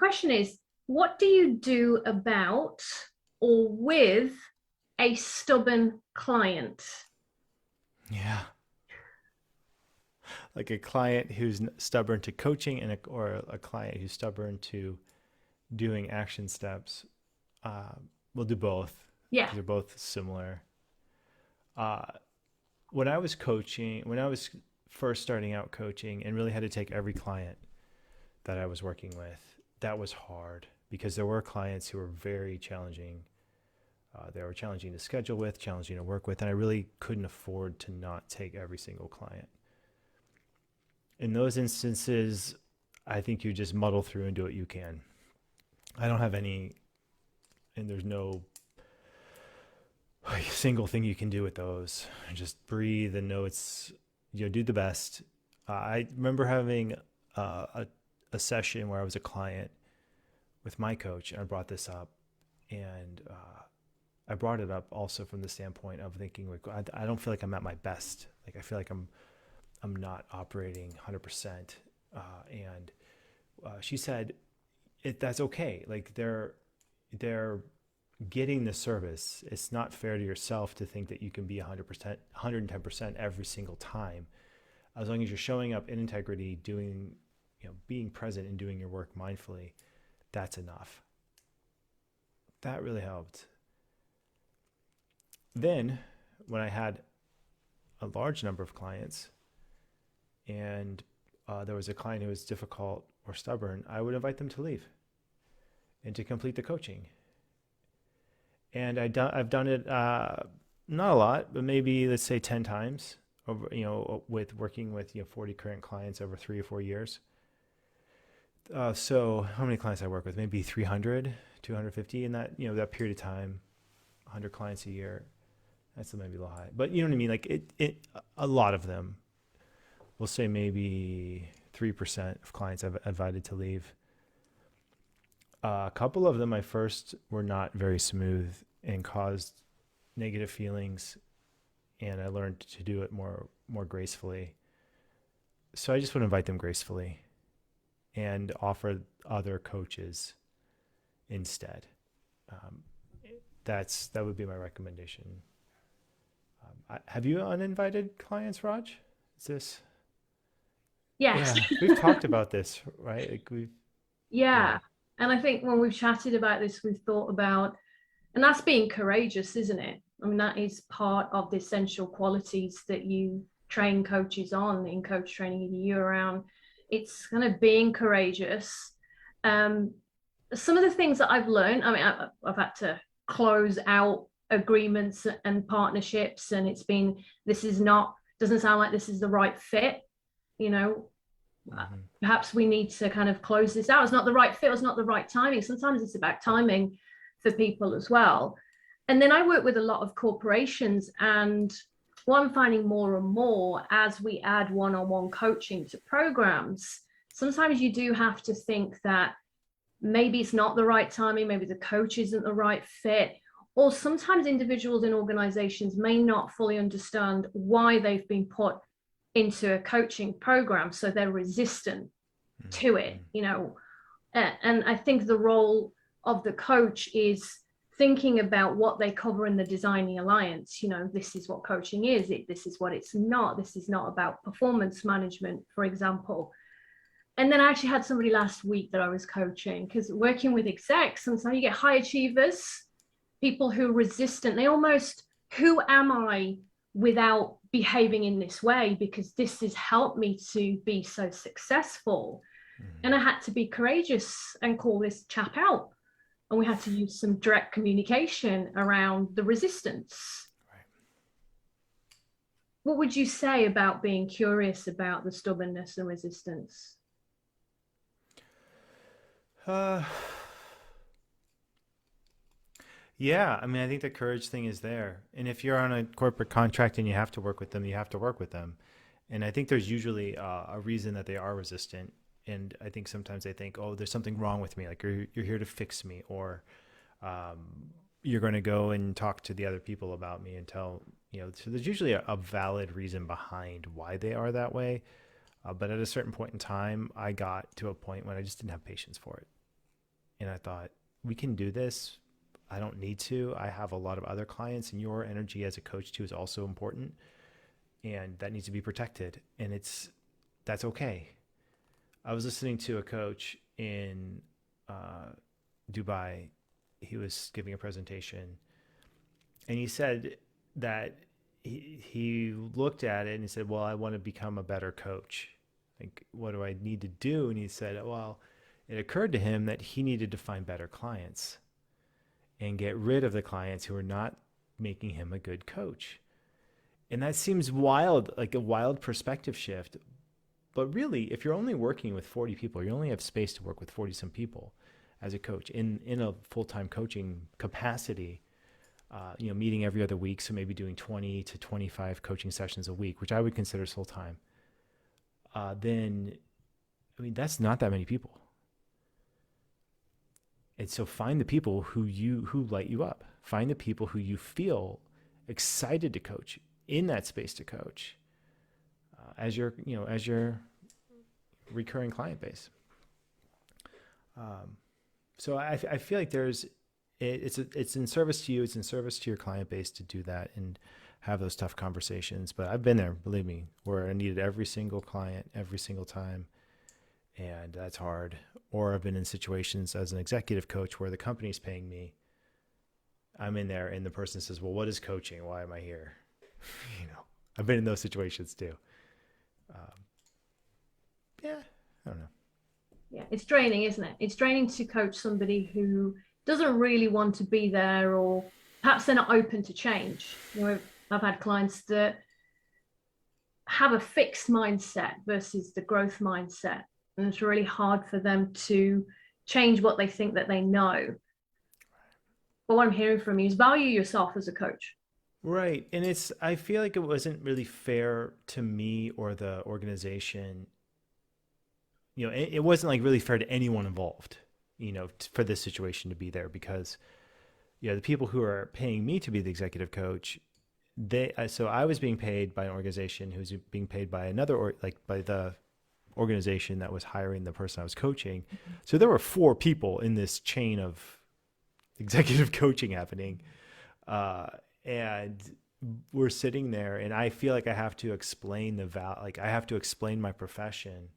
question is, what do you do about or with a stubborn client? Yeah. Like a client who's stubborn to coaching or a client who's stubborn to doing action steps. Uh, we'll do both Yeah. because they're both similar. Uh, when I was coaching, when I was first starting out coaching and really had to take every client that I was working with, that was hard because there were clients who were very challenging. They were challenging to schedule with, challenging to work with, and I really couldn't afford to not take every single client. In those instances, I think you just muddle through and do what you can. I don't have any, and there's no single thing you can do with those. Just breathe and know it's, do the best. I remember having a session where I was a client with my coach, and I brought this up, and I brought it up also from the standpoint of thinking, like, I don't feel like I'm at my best. Like, I feel like I'm not operating 100%. And she said, that's okay. Like they're getting the service. It's not fair to yourself to think that you can be 100%, 110% every single time. As long as you're showing up in integrity, doing, being present and doing your work mindfully, that's enough. That really helped. Then when I had a large number of clients and there was a client who was difficult or stubborn, I would invite them to leave and to complete the coaching. And I've done it not a lot, but maybe let's say 10 times over, with working with 40 current clients over 3 or 4 years. So how many clients I work with? Maybe 300, 250 in that that period of time. 100 clients a year. That's maybe a little high, but you know what I mean. Like a lot of them. We'll say maybe 3% of clients I've invited to leave. A couple of them, I first were not very smooth and caused negative feelings, and I learned to do it more gracefully. So I just would invite them gracefully and offer other coaches instead. Um, that would be my recommendation. Have you uninvited clients, Raj? Is this? Yes. Yeah, we've talked about this, right? Like yeah. Yeah. And I think when we've chatted about this, we've thought about, and that's being courageous, isn't it? I mean, that is part of the essential qualities that you train coaches on in coach training year round. It's kind of being courageous. Um, some of the things that I've learned, I mean, I've had to close out agreements and partnerships, and it's been, this is not, doesn't sound like this is the right fit, you know, Mm-hmm. perhaps we need to kind of close this out. It's not the right fit, it's not the right timing. Sometimes it's about timing for people as well. And then I work with a lot of corporations, and what I'm finding more and more as we add one-on-one coaching to programs, sometimes you do have to think that maybe it's not the right timing, maybe the coach isn't the right fit, or sometimes individuals in organizations may not fully understand why they've been put into a coaching program, so they're resistant to Mm-hmm. it, and I think the role of the coach is thinking about what they cover in the designing alliance. This is what coaching is, this is what it's not, this is not about performance management, for example. And then I actually had somebody last week that I was coaching, because working with execs, sometimes you get high achievers, people who are resistant. They almost, who am I without behaving in this way? Because this has helped me to be so successful. Mm-hmm. And I had to be courageous and call this chap out. And we had to use some direct communication around the resistance. What would you say about being curious about the stubbornness and resistance? Right. Yeah, I mean, I think the courage thing is there. And if you're on a corporate contract and you have to work with them, you have to work with them. And I think there's usually a reason that they are resistant. And I think sometimes they think, oh, there's something wrong with me. Like you're here to fix me, or you're going to go and talk to the other people about me and tell, so there's usually a valid reason behind why they are that way. But at a certain point in time, I got to a point when I just didn't have patience for it. And I thought, we can do this. I don't need to. I have a lot of other clients, and your energy as a coach too is also important, and that needs to be protected. And that's okay. I was listening to a coach in Dubai. He was giving a presentation, and he said that he looked at it and he said, well, I want to become a better coach. Like, what do I need to do? And he said, well, it occurred to him that he needed to find better clients and get rid of the clients who are not making him a good coach. And that seems wild, like a wild perspective shift. But really, if you're only working with 40 people, you only have space to work with 40 some people as a coach in a full-time coaching capacity, meeting every other week. So maybe doing 20 to 25 coaching sessions a week, which I would consider full-time. Then, I mean, that's not that many people. And so find the people who light you up. Find the people who you feel excited to coach in that space to coach as your recurring client base. So I feel like it's in service to you. It's in service to your client base to do that and have those tough conversations. But I've been there, believe me, where I needed every single client every single time. And that's hard. Or I've been in situations as an executive coach where the company's paying me. I'm in there and the person says, well, what is coaching? Why am I here? I've been in those situations too. I don't know. Yeah, it's draining, isn't it? It's draining to coach somebody who doesn't really want to be there, or perhaps they're not open to change. I've had clients that have a fixed mindset versus the growth mindset. And it's really hard for them to change what they think that they know. But what I'm hearing from you is value yourself as a coach. Right. And I feel like it wasn't really fair to me or the organization. It wasn't like really fair to anyone involved, for this situation to be there, because, the people who are paying me to be the executive coach, so I was being paid by an organization who's being paid by another, by the organization that was hiring the person I was coaching. Mm-hmm. So there were 4 people in this chain of executive coaching happening. And we're sitting there and I feel like I have to explain I have to explain my profession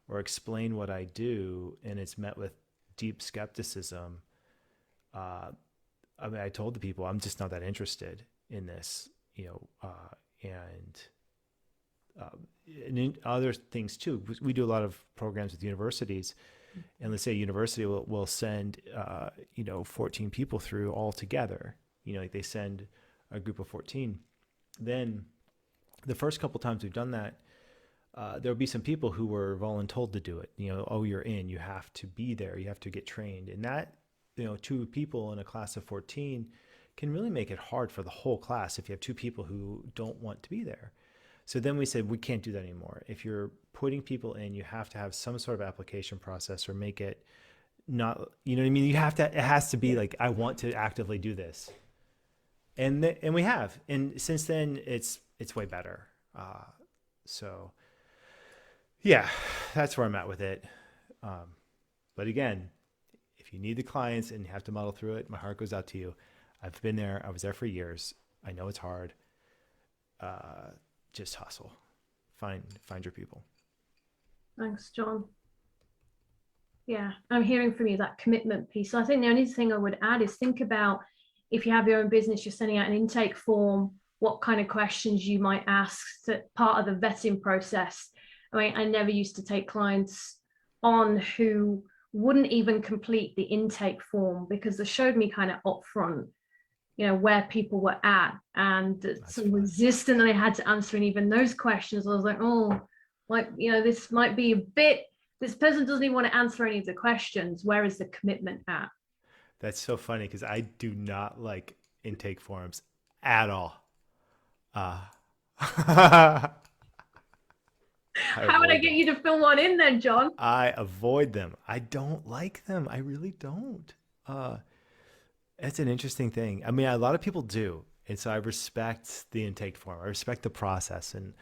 or explain what I do. And it's met with deep skepticism. I told the people, I'm just not that interested in this, and in other things too. We do a lot of programs with universities, and let's say a university will send 14 people through all together. Like they send a group of 14. Then the first couple times we've done that, there'll be some people who were voluntold to do it. You're in, you have to be there, you have to get trained, and that 2 people in a class of 14 can really make it hard for the whole class if you have 2 people who don't want to be there. So then we said, we can't do that anymore. If you're putting people in, you have to have some sort of application process or make it not, you know what I mean? It has to be like, I want to actively do this. And we have. And since then, it's way better. So yeah, that's where I'm at with it. But again, if you need the clients and you have to muddle through it, my heart goes out to you. I've been there. I was there for years. I know it's hard. Just hustle. Find your people. Thanks, John. Yeah, I'm hearing from you that commitment piece. So I think the only thing I would add is think about, if you have your own business, you're sending out an intake form, what kind of questions you might ask, that part of the vetting process. I mean, I never used to take clients on who wouldn't even complete the intake form because they showed me kind of upfront, where people were at, and some resistance I had to answering even those questions. I was like, this might be a bit, this person doesn't even want to answer any of the questions. Where is the commitment at? That's so funny because I do not like intake forms at all. How would I get you to fill one in then, John? I avoid them. I don't like them. I really don't. It's an interesting thing. I mean, a lot of people do. And so I respect the intake form. I respect the process. And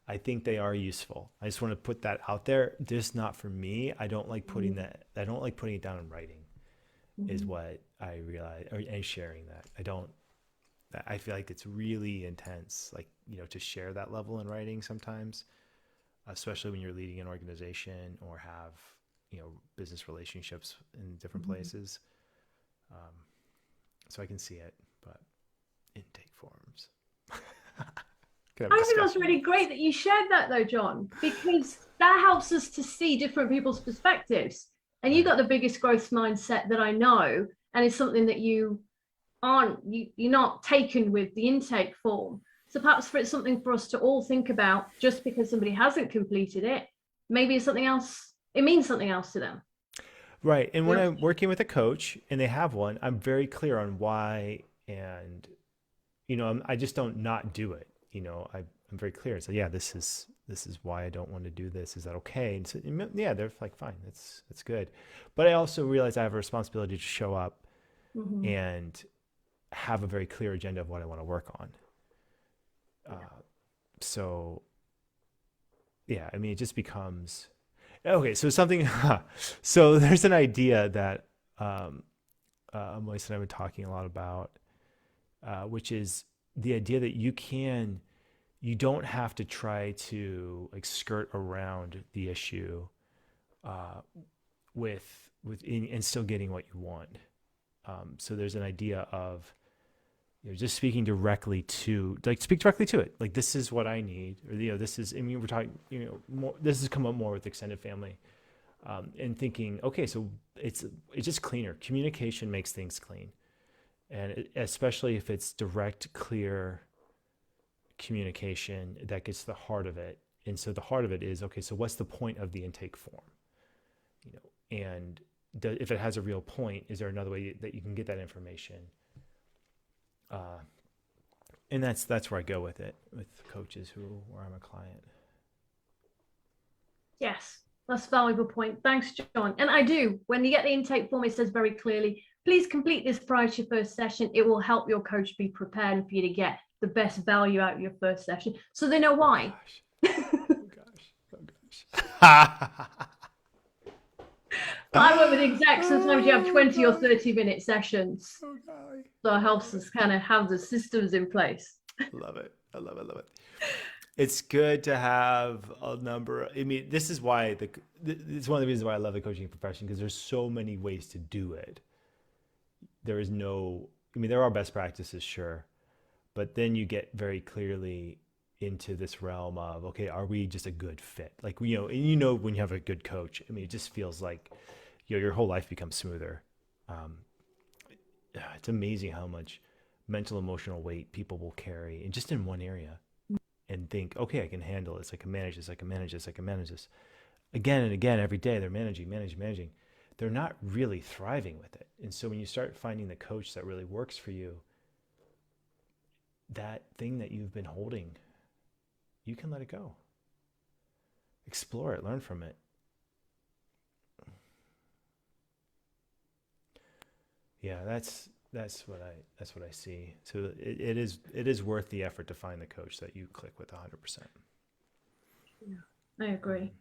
I think they are useful. I just want to put that out there. Just not for me. I don't like putting it down in writing. is what I realize, and sharing that. I feel like it's really intense, like, to share that level in writing sometimes, especially when you're leading an organization or have, business relationships in different places. So I can see it, but intake forms. Can have a I think that's discussion. really great that you shared that though, John, because that helps us to see different people's perspectives. And you Right. got the biggest growth mindset that I know, and it's something that you're not taken with the intake form. So perhaps it's something for us to all think about. Just because somebody hasn't completed it, maybe it's something else. It means something else to them. Right. And when Yeah. I'm working with a coach and they have one, I'm very clear on why. And, I just don't not do it. I'm very clear. So yeah, this is why I don't want to do this. Is that okay? And so, yeah, they're like, fine, that's good. But I also realize I have a responsibility to show up Mm-hmm. and have a very clear agenda of what I want to work on. So yeah, I mean, it just becomes okay. So something, so there's an idea that Moise and I were talking a lot about, which is the idea that you don't have to try to like skirt around the issue and still getting what you want. So there's an idea of just speaking directly to, like, speak directly to it. Like, this is what I need, or this is. I mean, we're talking. More. This has come up more with extended family, and thinking, okay, so it's just cleaner. Communication makes things clean, and especially if it's direct, clear communication that gets to the heart of it. And so the heart of it is, okay, so what's the point of the intake form? And if it has a real point, is there another way that you can get that information? And that's where I go with it with coaches where I'm a client. Yes, that's a valuable point. Thanks, John. And I do. When you get the intake form, it says very clearly, please complete this prior to your first session. It will help your coach be prepared for you to get the best value out of your first session. So they know Oh why. gosh. Oh gosh. Oh gosh. I work with execs. Sometimes you have Oh 20 or golly. 30-minute sessions. Oh golly. So it I helps love it. us kind of have the systems in place. Love it. I love it. Love it. It's good to have a number. I mean, this is why it's one of the reasons why I love the coaching profession, because there's so many ways to do it. There is no, I mean, there are best practices, sure, but then you get very clearly into this realm of, okay, are we just a good fit? Like, and when you have a good coach, I mean, it just feels like, your whole life becomes smoother. Um, it's amazing how much mental, emotional weight people will carry, and just in one area, and think, okay, I can handle this. I can manage this. I can manage this. I can manage this. Again and again, every day, they're managing. They're not really thriving with it. And so when you start finding the coach that really works for you, that thing that you've been holding, you can let it go. Explore it, learn from it. Yeah, that's what I see. So it is worth the effort to find the coach that you click with 100%. Yeah, I agree.